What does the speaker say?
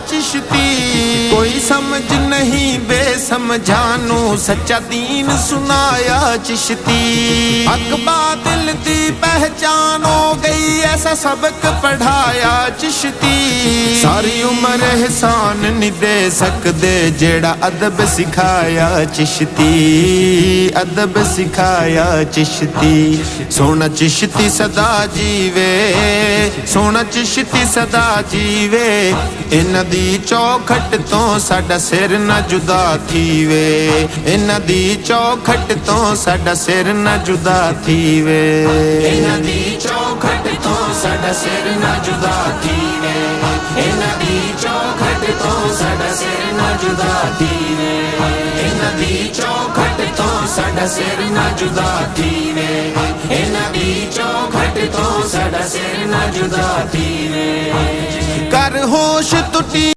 चिश्ती। कोई समझ नहीं बेसमझां नू सच्चा दीन सुनाया चिश्ती। हक बातिल दी पहचान हो गई ऐसा सबक पढ़ाया चिश्ती। सारी उम्र एहसान नहीं दे सकदे जेड़ा अदब सिखाया चिश्ती। अदब सिखाया चिश्ती। सोना चिश्ती सदा जीवे, सोना चिश्ती सदा जीवे। इन्हां दी चौखट तो साडा सिर ना जुदा थीवे। इन्हां दी चौखट तो साडा सिर ना जुदा थीवे। इन्हां दी चौखट तो साडा सिर ना जुदा थीवे। इन्हां दी चौखट तो साडा सिर ना जुदा थीवे। इन्हां दी चौखट तो साडा सिर ना जुदा थीवे। इन्हां दी चौखट तो साडा सिर ना जुदा थीवे। कर होश टुटी